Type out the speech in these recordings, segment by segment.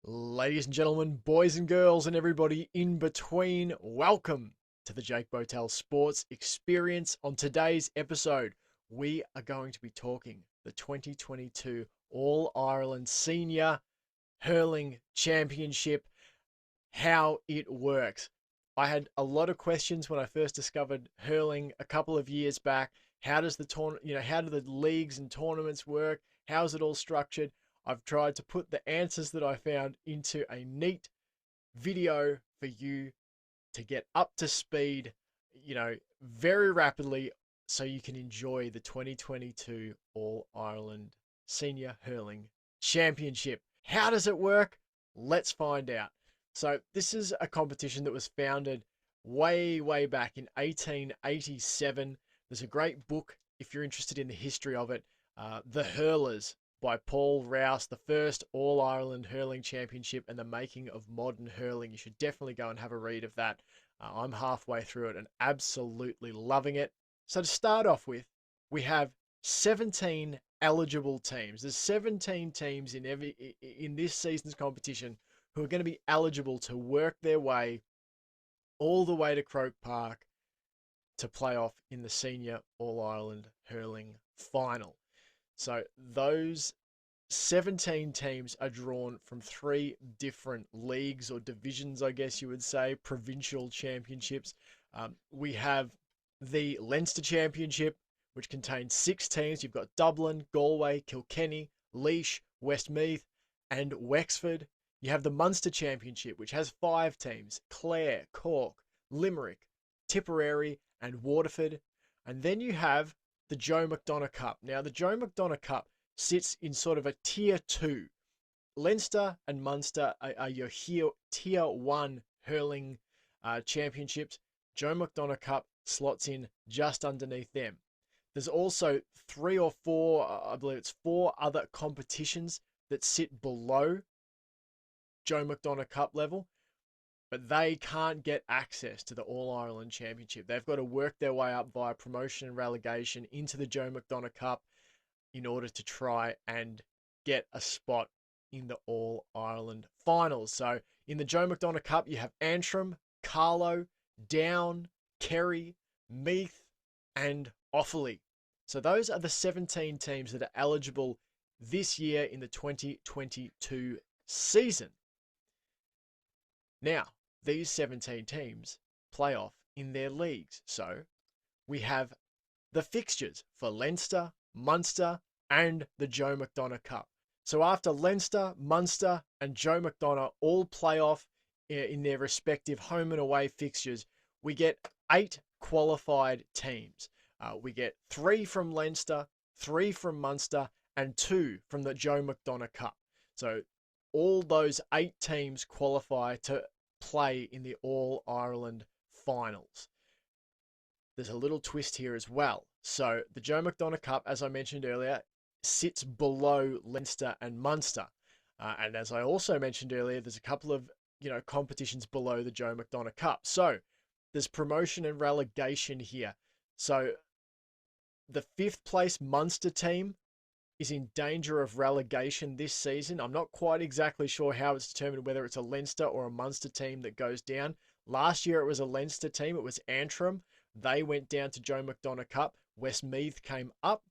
Ladies and gentlemen, boys and girls, and everybody in between, welcome to the Jake Botel Sports Experience. On today's episode, we are going to be talking the 2022 All Ireland Senior Hurling Championship, how it works. I had a lot of questions when I first discovered hurling a couple of years back. How does the how do the leagues and tournaments work? How is it all structured? I've tried to put the answers that I found into a neat video for you to get up to speed, very rapidly so you can enjoy the 2022 All Ireland Senior Hurling Championship. How does it work? Let's find out. So this is a competition that was founded way, way back in 1887. There's a great book, if you're interested in the history of it, The Hurlers by Paul Rouse, the first All-Ireland Hurling Championship and the making of modern hurling. You should definitely go and have a read of that. I'm halfway through it and absolutely loving it. So to start off with, we have 17 eligible teams. There's 17 teams in this season's competition who are going to be eligible to work their way all the way to Croke Park to play off in the Senior All-Ireland Hurling Final. So those 17 teams are drawn from three different leagues or divisions, I guess you would say, provincial championships. We have the Leinster Championship, which contains 6 teams. You've got Dublin, Galway, Kilkenny, Laois, Westmeath, and Wexford. You have the Munster Championship, which has 5 teams: Clare, Cork, Limerick, Tipperary, and Waterford. And then you have the Joe McDonagh Cup. Now, the Joe McDonagh Cup sits in sort of a tier 2. Leinster and Munster are your tier 1 hurling championships. Joe McDonagh Cup slots in just underneath them. There's also 3 or 4, I believe it's 4 other competitions that sit below Joe McDonagh Cup level, but they can't get access to the All-Ireland Championship. They've got to work their way up via promotion and relegation into the Joe McDonagh Cup in order to try and get a spot in the All-Ireland finals. So in the Joe McDonagh Cup, you have Antrim, Carlow, Down, Kerry, Meath, and Offaly. So those are the 17 teams that are eligible this year in the 2022 season. Now, these 17 teams play off in their leagues. So we have the fixtures for Leinster, Munster, and the Joe McDonagh Cup. So after Leinster, Munster, and Joe McDonagh all play off in their respective home and away fixtures, we get 8 qualified teams. We get 3 from Leinster, 3 from Munster, and 2 from the Joe McDonagh Cup. So all those 8 teams qualify to play in the All-Ireland finals. There's a little twist here as well. So the Joe McDonagh Cup, as I mentioned earlier, sits below Leinster and Munster. And as I also mentioned earlier, there's a couple of competitions below the Joe McDonagh Cup. So there's promotion and relegation here. So the 5th place Munster team is in danger of relegation this season. I'm not quite exactly sure how it's determined whether it's a Leinster or a Munster team that goes down. Last year it was a Leinster team. It was Antrim. They went down to Joe McDonagh Cup. Westmeath came up.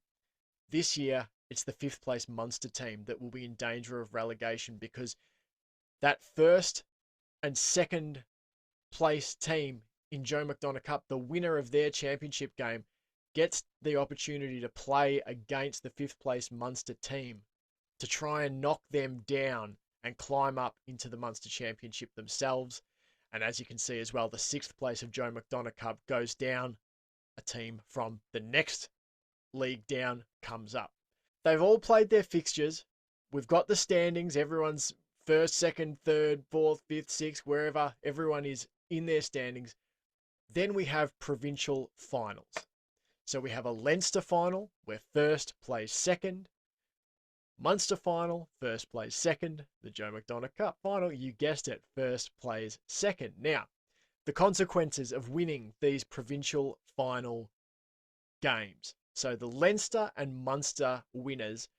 This year it's the 5th place Munster team that will be in danger of relegation because that 1st and 2nd place team in Joe McDonagh Cup, the winner of their championship game, gets the opportunity to play against the 5th place Munster team to try and knock them down and climb up into the Munster Championship themselves. And as you can see as well, the 6th place of Joe McDonagh Cup goes down. A team from the next league down comes up. They've all played their fixtures. We've got the standings. Everyone's 1st, 2nd, 3rd, 4th, 5th, 6th, wherever. Everyone is in their standings. Then we have provincial finals. So we have a Leinster final where 1st plays 2nd. Munster final, 1st plays 2nd. The Joe McDonagh Cup final, you guessed it, 1st plays 2nd. Now, the consequences of winning these provincial final games. So the Leinster and Munster winners,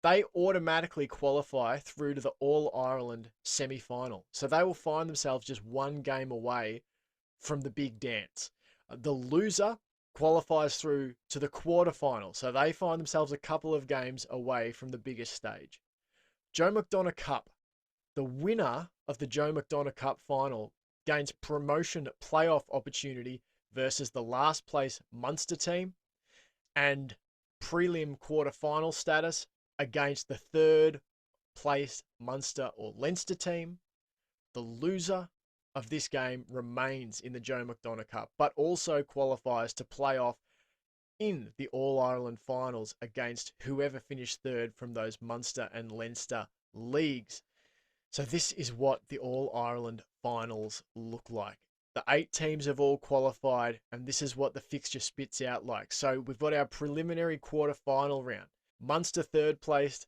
they automatically qualify through to the All-Ireland semi-final. So they will find themselves just one game away from the big dance. The loser qualifies through to the quarterfinal. So they find themselves a couple of games away from the biggest stage. Joe McDonough Cup. The winner of the Joe McDonough Cup final gains promotion playoff opportunity versus the last place Munster team and prelim quarterfinal status against the third place Munster or Leinster team. The loser of this game remains in the Joe McDonough Cup, but also qualifies to play off in the All-Ireland finals against whoever finished third from those Munster and Leinster leagues. So this is what the All-Ireland finals look like. The 8 teams have all qualified, and this is what the fixture spits out like. So we've got our preliminary quarter-final round. Munster third placed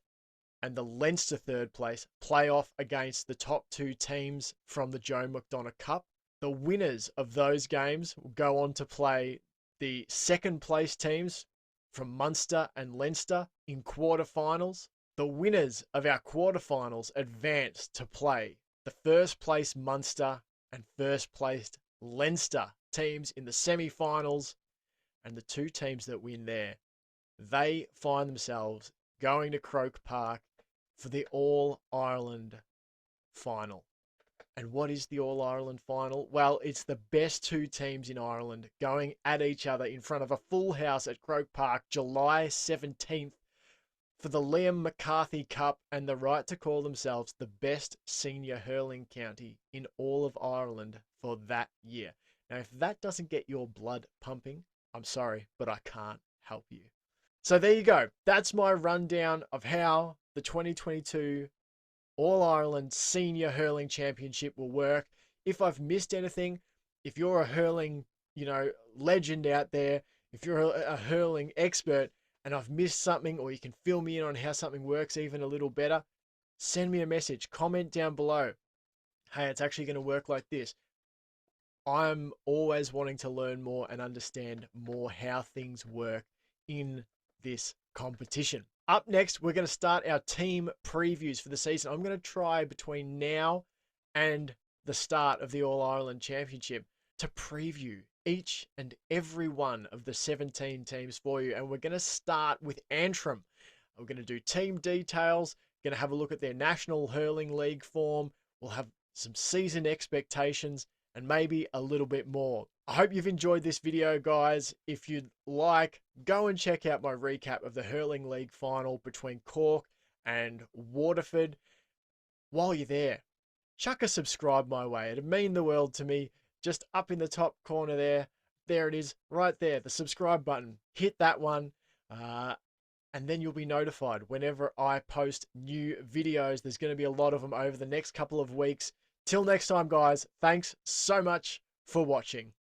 and the Leinster third place play off against the top 2 teams from the Joe McDonough Cup. The winners of those games will go on to play the second place teams from Munster and Leinster in quarterfinals. The winners of our quarterfinals advance to play the first place Munster and first place Leinster teams in the semi-finals, and the 2 teams that win there, they find themselves going to Croke Park for the All-Ireland final. And what is the All-Ireland final? Well, it's the best 2 teams in Ireland going at each other in front of a full house at Croke Park, July 17th, for the Liam McCarthy Cup and the right to call themselves the best senior hurling county in all of Ireland for that year. Now, if that doesn't get your blood pumping, I'm sorry, but I can't help you. So there you go. That's my rundown of how the 2022 All-Ireland Senior Hurling Championship will work. If I've missed anything, if you're a hurling, legend out there, if you're a hurling expert, and I've missed something, or you can fill me in on how something works even a little better, send me a message, comment down below. Hey, it's actually going to work like this. I'm always wanting to learn more and understand more how things work in this competition. Up next, we're going to start our team previews for the season. I'm going to try between now and the start of the All-Ireland Championship to preview each and every one of the 17 teams for you. And we're going to start with Antrim. We're going to do team details, going to have a look at their National Hurling League form. We'll have some season expectations and maybe a little bit more. I hope you've enjoyed this video, guys. If you'd like, go and check out my recap of the Hurling League final between Cork and Waterford. While you're there, chuck a subscribe my way. It'd mean the world to me. Just up in the top corner there it is, right there, the subscribe button. Hit that one, and then you'll be notified whenever I post new videos. There's going to be a lot of them over the next couple of weeks. Till next time, guys, thanks so much for watching.